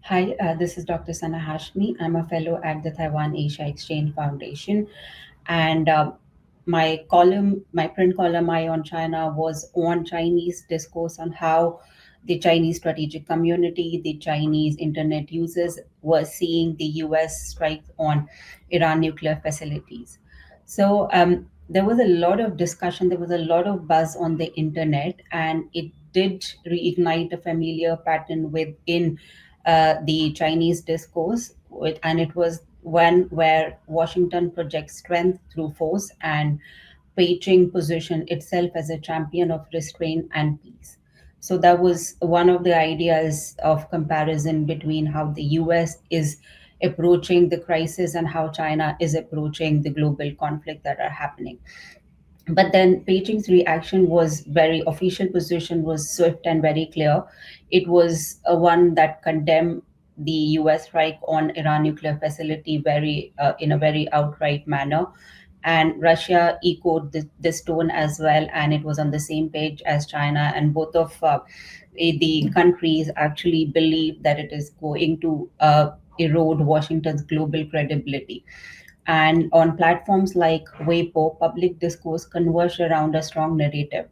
Hi, this is Dr. Sana Hashmi. I'm a fellow at the Taiwan Asia Exchange Foundation. And my print column, I on China, was on Chinese discourse on how the Chinese strategic community, the Chinese internet users were seeing the US strike on Iran nuclear facilities. So there was a lot of discussion, there was a lot of buzz on the internet, and it did reignite a familiar pattern within the Chinese discourse, and it was one where Washington projects strength through force and Beijing positioned itself as a champion of restraint and peace. So that was one of the ideas of comparison between how the US is approaching the crisis and how China is approaching the global conflict that are happening. But then Beijing's reaction was very official position was swift and very clear. It was a one that condemned the U.S. strike on Iran nuclear facility very in a very outright manner, and Russia echoed this tone as well, and it was on the same page as China, and both of the countries actually believe that it is going to erode Washington's global credibility. And on platforms like Weibo, public discourse converge around a strong narrative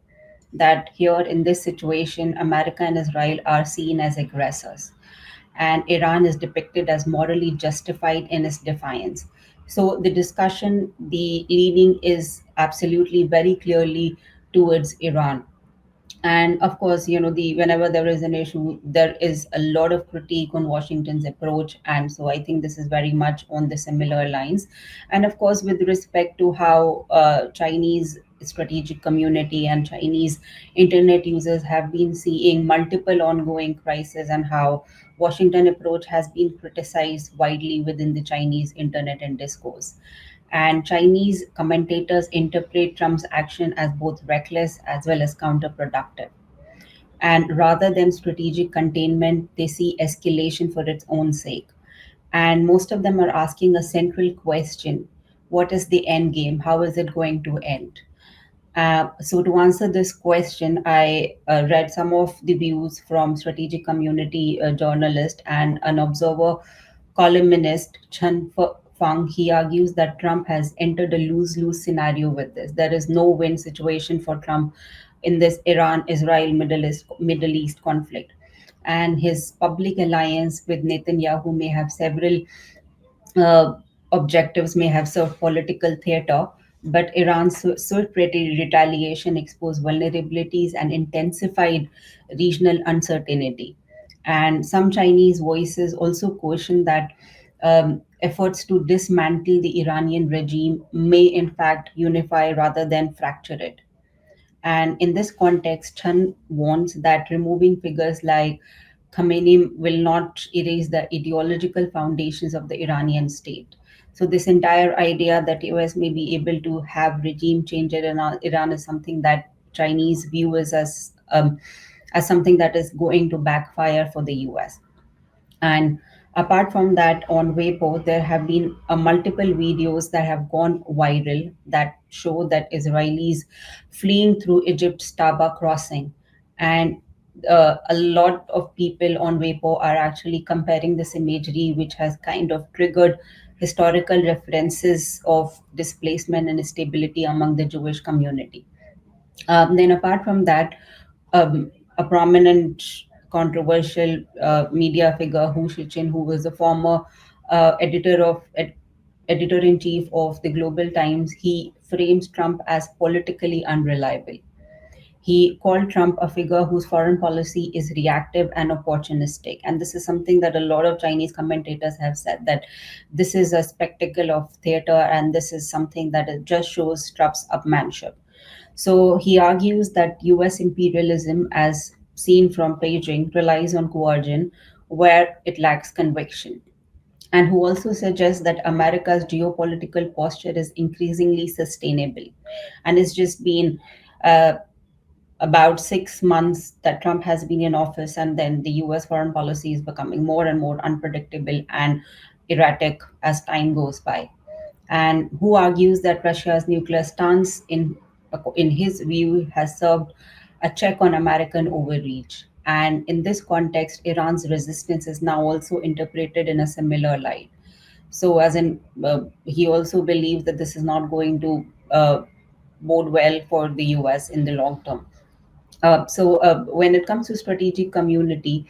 that here in this situation, America and Israel are seen as aggressors, and Iran is depicted as morally justified in its defiance. So the discussion, the leaning is absolutely very clearly towards Iran. And of course, the whenever there is an issue, there is a lot of critique on Washington's approach, and so I think this is very much on the similar lines. And of course, with respect to how Chinese strategic community and Chinese internet users have been seeing multiple ongoing crises, and how Washington approach has been criticized widely within the Chinese internet and discourse. And Chinese commentators interpret Trump's action as both reckless as well as counterproductive. And rather than strategic containment, they see escalation for its own sake. And most of them are asking a central question: what is the end game? How is it going to end? So, to answer this question, I read some of the views from strategic community journalist and an observer columnist, Fang. He argues that Trump has entered a lose lose scenario with this. There is no win situation for Trump in this Iran Israel Middle East conflict. And his public alliance with Netanyahu may have several uh, objectives, may have served political theater, but Iran's swift retaliation exposed vulnerabilities and intensified regional uncertainty. And some Chinese voices also caution that efforts to dismantle the Iranian regime may, in fact, unify rather than fracture it. And in this context, Chen warns that removing figures like Khamenei will not erase the ideological foundations of the Iranian state. So this entire idea that US may be able to have regime change in Iran is something that Chinese view as something that is going to backfire for the US. And apart from that, on Weibo, there have been multiple videos that have gone viral that show that Israelis fleeing through Egypt's Taba crossing. And a lot of people on Weibo are actually comparing this imagery, which has kind of triggered historical references of displacement and instability among the Jewish community. Then, apart from that, a prominent, controversial media figure, Hu Shichin, who was the former editor in chief of the Global Times, he frames Trump as politically unreliable. He called Trump a figure whose foreign policy is reactive and opportunistic. And this is something that a lot of Chinese commentators have said, that this is a spectacle of theater, and this is something that it just shows Trump's upmanship. So he argues that US imperialism, as seen from Beijing, relies on coercion where it lacks conviction. And who also suggests that America's geopolitical posture is increasingly sustainable. And it's just been uh, about 6 months that Trump has been in office, and then the US foreign policy is becoming more and more unpredictable and erratic as time goes by. And who argues that Russia's nuclear stance, in his view, has served a check on American overreach. And in this context, Iran's resistance is now also interpreted in a similar light. So, as in, he also believes that this is not going to bode well for the US in the long term. When it comes to strategic community,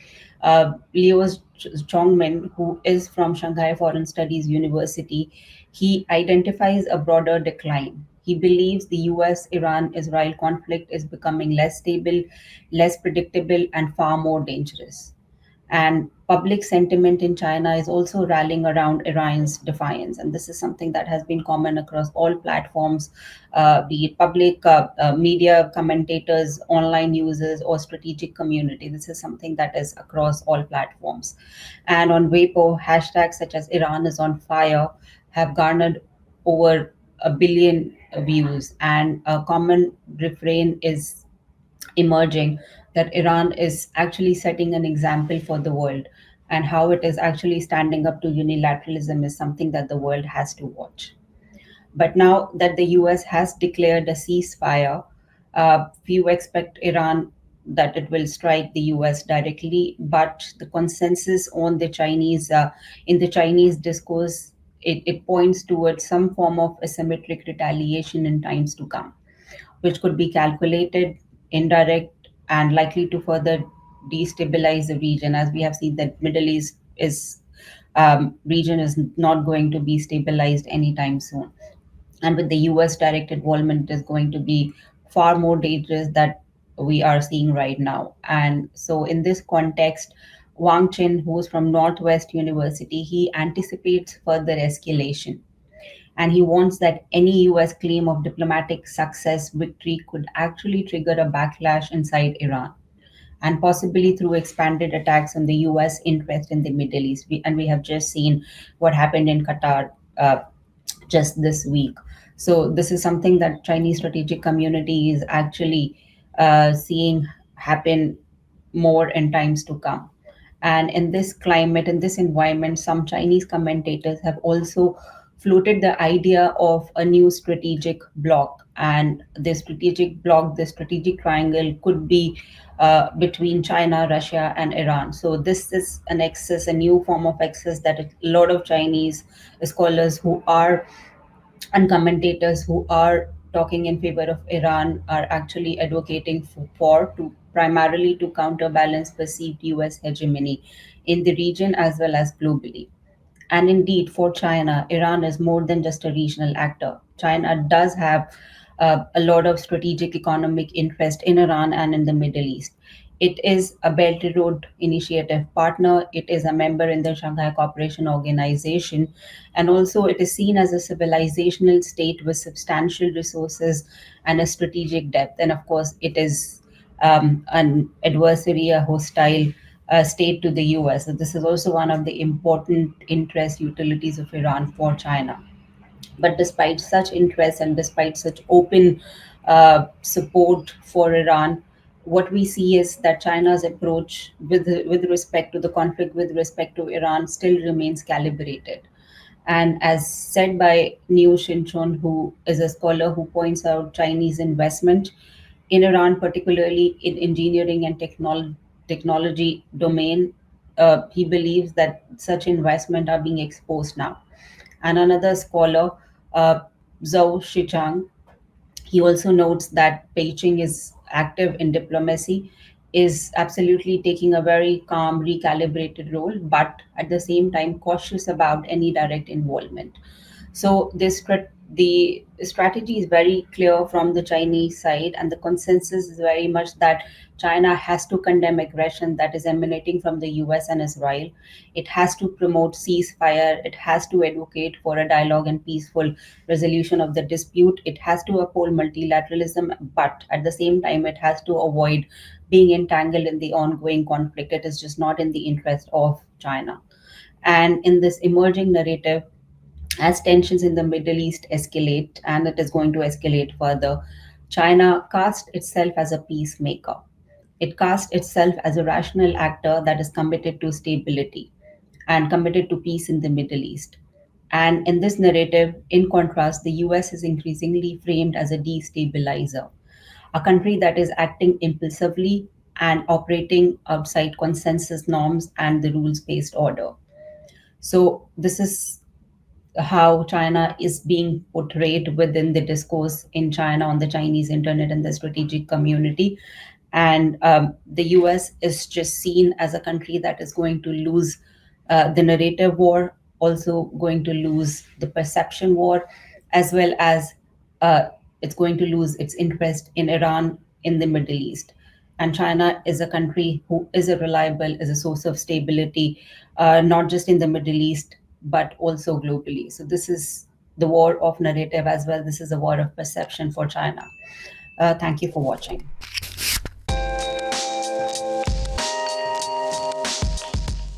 Leo's Chongmen, who is from Shanghai Foreign Studies University, he identifies a broader decline. He believes the US Iran Israel conflict is becoming less stable, less predictable, and far more dangerous. And public sentiment in China is also rallying around Iran's defiance. And this is something that has been common across all platforms, be it public media commentators, online users, or strategic community. This is something that is across all platforms. And on Weibo, hashtags such as Iran is on fire have garnered over a billion views. And a common refrain is emerging that Iran is actually setting an example for the world, and how it is actually standing up to unilateralism is something that the world has to watch. But now that the US has declared a ceasefire, few expect Iran that it will strike the US directly, but the consensus on the Chinese in the Chinese discourse, it points towards some form of asymmetric retaliation in times to come, which could be calculated, indirect, and likely to further destabilize the region. As we have seen, that Middle East is region is not going to be stabilized anytime soon, and with the US direct involvement, it is going to be far more dangerous that we are seeing right now. And so, in this context, Wang Chen, who's from Northwest University, he anticipates further escalation, and he warns that any US claim of diplomatic success victory could actually trigger a backlash inside Iran, and possibly through expanded attacks on the US interest in the Middle East. And we have just seen what happened in Qatar just this week. So this is something that Chinese strategic community is actually seeing happen more in times to come. And in this climate, in this environment, some Chinese commentators have also floated the idea of a new strategic bloc. And the strategic triangle could be between China, Russia, and Iran. So this is an axis, a new form of axis that a lot of Chinese scholars who are and commentators who are talking in favor of Iran are actually advocating for to primarily to counterbalance perceived US hegemony in the region as well as globally. And indeed, for China, Iran is more than just a regional actor. China does have a lot of strategic economic interest in Iran and in the Middle East. It is a Belt and Road Initiative partner. It is a member in the Shanghai Cooperation Organization. And also, it is seen as a civilizational state with substantial resources and a strategic depth. And of course, it is an adversary, a hostile state to the US. So this is also one of the important interest utilities of Iran for China. But despite such interest and despite such open support for Iran, what we see is that China's approach with respect to the conflict, with respect to Iran, still remains calibrated. And as said by Niu Shinchon, who is a scholar who points out Chinese investment in Iran, particularly in engineering and technology domain, he believes that such investment are being exposed now. And another scholar, uh, Zhou Shichang, he also notes that Beijing is active in diplomacy, is absolutely taking a very calm, recalibrated role, but at the same time cautious about any direct involvement. So the strategy is very clear from the Chinese side, and the consensus is very much that China has to condemn aggression that is emanating from the US and Israel. It has to promote ceasefire. It has to advocate for a dialogue and peaceful resolution of the dispute. It has to uphold multilateralism, but at the same time, it has to avoid being entangled in the ongoing conflict. It is just not in the interest of China. And in this emerging narrative, as tensions in the Middle East escalate, and it is going to escalate further, China casts itself as a peacemaker. It casts itself as a rational actor that is committed to stability and committed to peace in the Middle East. And in this narrative, in contrast, the US is increasingly framed as a destabilizer, a country that is acting impulsively, and operating outside consensus norms and the rules based order. So, this is how China is being portrayed within the discourse in China, on the Chinese internet and the strategic community. And the US is just seen as a country that is going to lose the narrative war, also going to lose the perception war, as well as uh, it's going to lose its interest in Iran in the Middle East. And China is a country who is a reliable, is a source of stability, not just in the Middle East, but also globally. So this is the war of narrative as well. This is a war of perception for China. Thank you for watching.